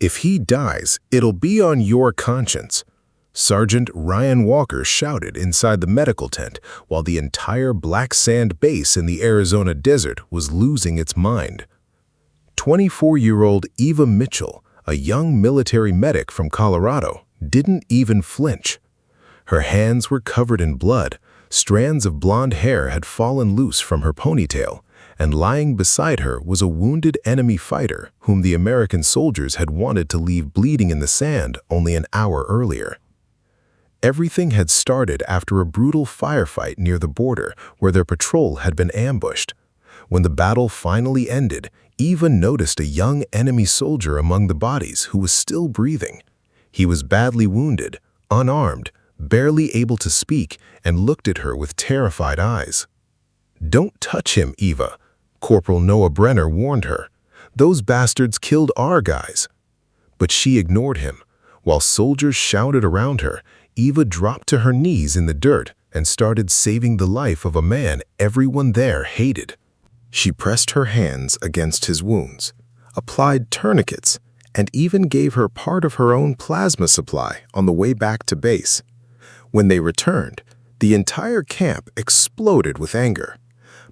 If he dies, it'll be on your conscience." Sergeant Ryan Walker shouted inside the medical tent while the entire black sand base in the Arizona desert was losing its mind. 24-year-old Eva Mitchell, a young military medic from Colorado, didn't even flinch. Her hands were covered in blood, strands of blonde hair had fallen loose from her ponytail, and lying beside her was a wounded enemy fighter whom the American soldiers had wanted to leave bleeding in the sand only an hour earlier. Everything had started after a brutal firefight near the border where their patrol had been ambushed. When the battle finally ended, Eva noticed a young enemy soldier among the bodies who was still breathing. He was badly wounded, unarmed, barely able to speak, and looked at her with terrified eyes. "Don't touch him, Eva," Corporal Noah Brenner warned her. "Those bastards killed our guys." But she ignored him. While soldiers shouted around her, Eva dropped to her knees in the dirt and started saving the life of a man everyone there hated. She pressed her hands against his wounds, applied tourniquets, and even gave her part of her own plasma supply on the way back to base. When they returned, the entire camp exploded with anger.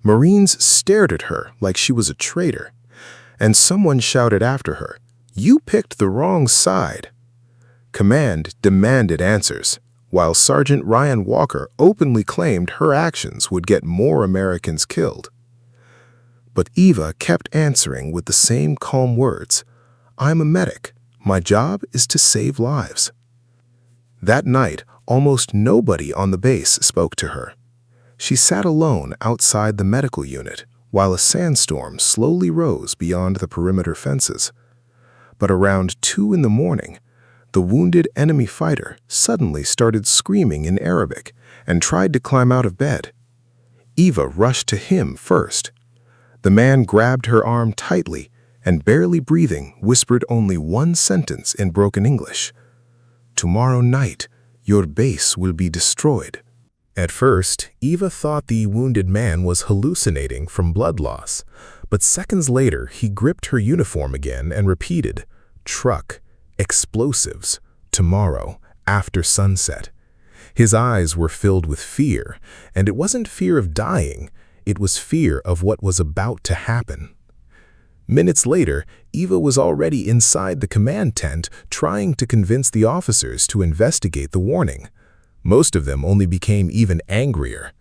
Marines stared at her like she was a traitor, and someone shouted after her, "You picked the wrong side." Command demanded answers, while Sergeant Ryan Walker openly claimed her actions would get more Americans killed. But Eva kept answering with the same calm words, "I'm a medic. My job is to save lives." That night, almost nobody on the base spoke to her. She sat alone outside the medical unit while a sandstorm slowly rose beyond the perimeter fences. But around 2 in the morning, the wounded enemy fighter suddenly started screaming in Arabic and tried to climb out of bed. Eva rushed to him first. The man grabbed her arm tightly and, barely breathing, whispered only one sentence in broken English. "Tomorrow night, your base will be destroyed." At first, Eva thought the wounded man was hallucinating from blood loss, but seconds later he gripped her uniform again and repeated, "Truck, explosives, tomorrow, after sunset." His eyes were filled with fear, and it wasn't fear of dying, it was fear of what was about to happen. Minutes later, Eva was already inside the command tent trying to convince the officers to investigate the warning. Most of them only became even angrier.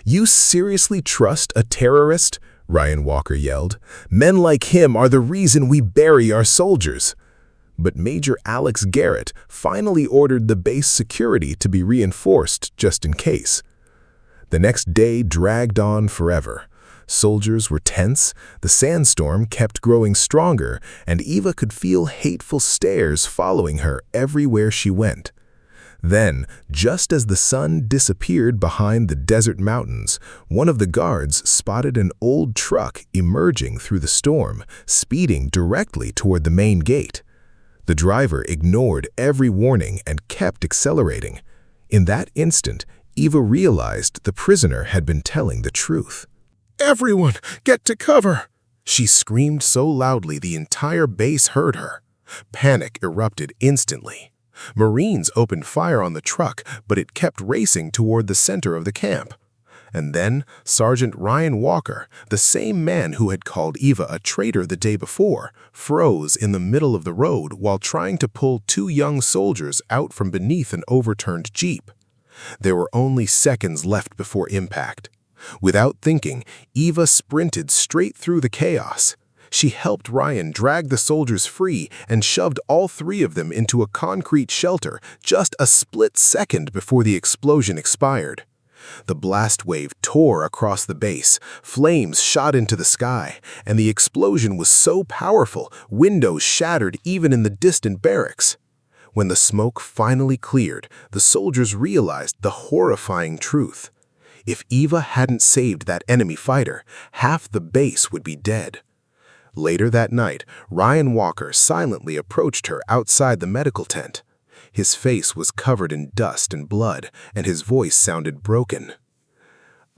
"You seriously trust a terrorist?" Ryan Walker yelled. "Men like him are the reason we bury our soldiers." But Major Alex Garrett finally ordered the base security to be reinforced just in case. The next day dragged on forever. Soldiers were tense, the sandstorm kept growing stronger, and Eva could feel hateful stares following her everywhere she went. Then, just as the sun disappeared behind the desert mountains, one of the guards spotted an old truck emerging through the storm, speeding directly toward the main gate. The driver ignored every warning and kept accelerating. In that instant, Eva realized the prisoner had been telling the truth. "Everyone, get to cover!" She screamed so loudly the entire base heard her. Panic erupted instantly. Marines opened fire on the truck, but it kept racing toward the center of the camp. And then Sergeant Ryan Walker, the same man who had called Eva a traitor the day before, froze in the middle of the road while trying to pull 2 young soldiers out from beneath an overturned jeep. There were only seconds left before impact. Without thinking, Eva sprinted straight through the chaos. She helped Ryan drag the soldiers free and shoved all 3 of them into a concrete shelter just a split second before the explosion expired. The blast wave tore across the base, flames shot into the sky, and the explosion was so powerful, windows shattered even in the distant barracks. When the smoke finally cleared, the soldiers realized the horrifying truth. If Eva hadn't saved that enemy fighter, half the base would be dead. Later that night, Ryan Walker silently approached her outside the medical tent. His face was covered in dust and blood, and his voice sounded broken.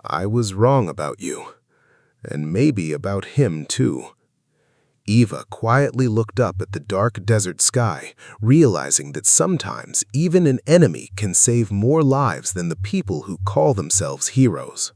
"I was wrong about you, and maybe about him too." Eva quietly looked up at the dark desert sky, realizing that sometimes even an enemy can save more lives than the people who call themselves heroes.